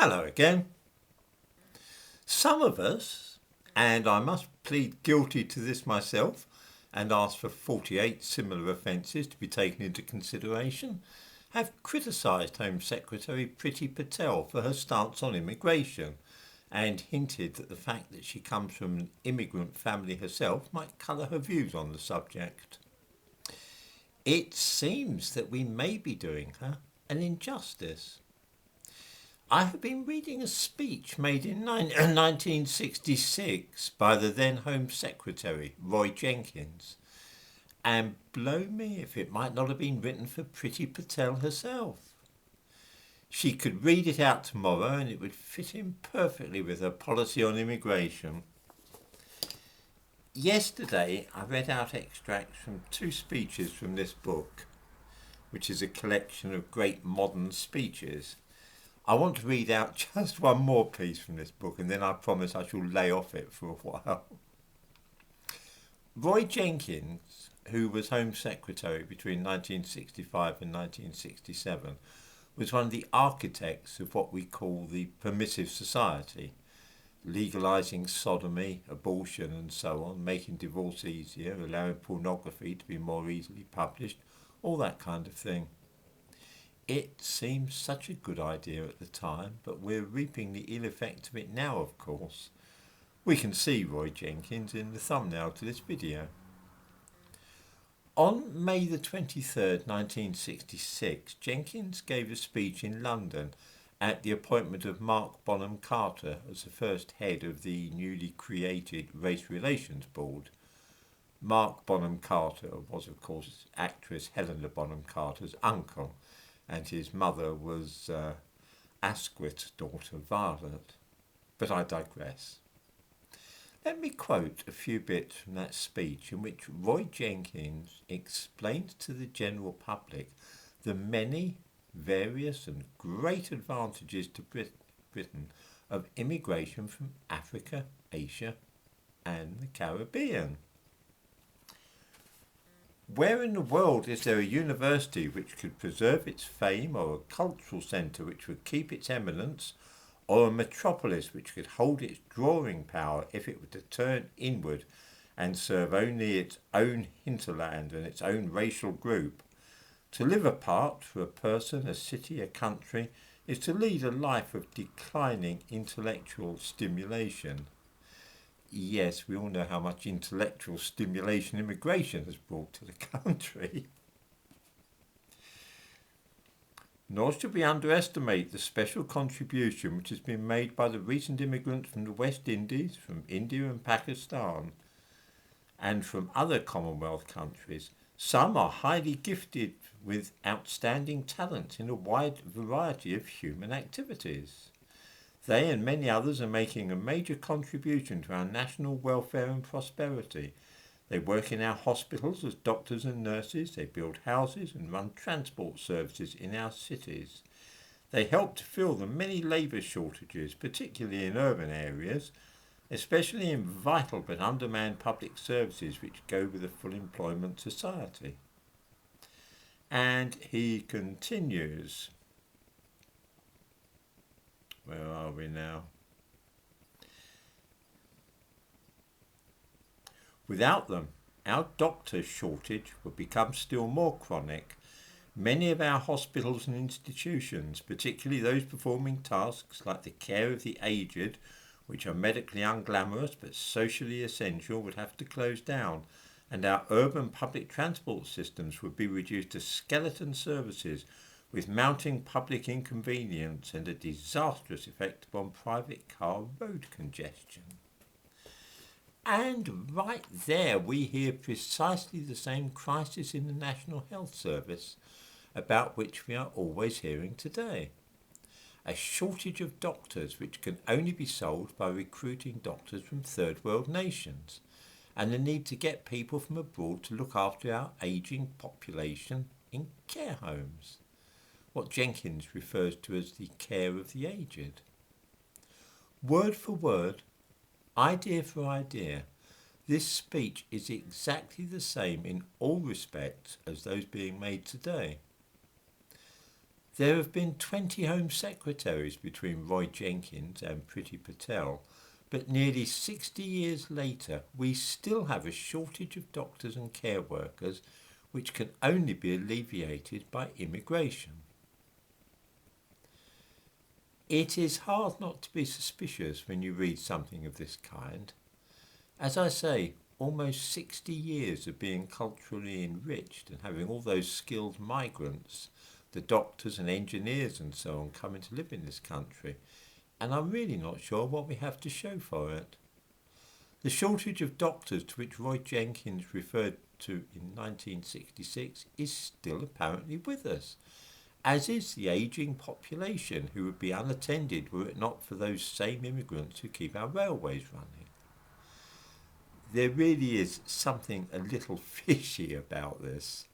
Hello again. Some of us, and I must plead guilty to this myself and ask for 48 similar offences to be taken into consideration, have criticised Home Secretary Priti Patel for her stance on immigration and hinted that the fact that she comes from an immigrant family herself might colour her views on the subject. It seems that we may be doing her an injustice. I have been reading a speech made in 1966 by the then Home Secretary, Roy Jenkins, and blow me if it might not have been written for Priti Patel herself. She could read it out tomorrow and it would fit in perfectly with her policy on immigration. Yesterday I read out extracts from two speeches from this book, which is a collection of great modern speeches. I want to read out just one more piece from this book and then I promise I shall lay off it for a while. Roy Jenkins, who was Home Secretary between 1965 and 1967, was one of the architects of what we call the permissive society, legalising sodomy, abortion and so on, making divorce easier, allowing pornography to be more easily published, all that kind of thing. It seemed such a good idea at the time, but we're reaping the ill effects of it now, of course. We can see Roy Jenkins in the thumbnail to this video. On May the 23rd, 1966, Jenkins gave a speech in London at the appointment of Mark Bonham Carter as the first head of the newly created Race Relations Board. Mark Bonham Carter was, of course, actress Helena Bonham Carter's uncle, and his mother was Asquith's daughter, Violet. But I digress. Let me quote a few bits from that speech in which Roy Jenkins explained to the general public the many, various and great advantages to Britain of immigration from Africa, Asia and the Caribbean. Where in the world is there a university which could preserve its fame, or a cultural centre which would keep its eminence, or a metropolis which could hold its drawing power if it were to turn inward and serve only its own hinterland and its own racial group? To live apart for a person, a city, a country, is to lead a life of declining intellectual stimulation. Yes, we all know how much intellectual stimulation immigration has brought to the country. Nor should we underestimate the special contribution which has been made by the recent immigrants from the West Indies, from India and Pakistan, and from other Commonwealth countries. Some are highly gifted with outstanding talents in a wide variety of human activities. They and many others are making a major contribution to our national welfare and prosperity. They work in our hospitals as doctors and nurses. They build houses and run transport services in our cities. They help to fill the many labour shortages, particularly in urban areas, especially in vital but undermanned public services which go with a full employment society. And he continues. Where are we now? Without them, our doctor shortage would become still more chronic. Many of our hospitals and institutions, particularly those performing tasks like the care of the aged, which are medically unglamorous but socially essential, would have to close down, and our urban public transport systems would be reduced to skeleton services with mounting public inconvenience and a disastrous effect upon private car road congestion. And right there we hear precisely the same crisis in the National Health Service about which we are always hearing today. A shortage of doctors which can only be solved by recruiting doctors from third world nations, and the need to get people from abroad to look after our ageing population in care homes, what Jenkins refers to as the care of the aged. Word for word, idea for idea, this speech is exactly the same in all respects as those being made today. There have been 20 Home Secretaries between Roy Jenkins and Priti Patel, but nearly 60 years later we still have a shortage of doctors and care workers which can only be alleviated by immigration. It is hard not to be suspicious when you read something of this kind. As I say, almost 60 years of being culturally enriched and having all those skilled migrants, the doctors and engineers and so on, coming to live in this country, and I'm really not sure what we have to show for it. The shortage of doctors to which Roy Jenkins referred to in 1966 is still apparently with us, as is the ageing population who would be unattended were it not for those same immigrants who keep our railways running. There really is something a little fishy about this.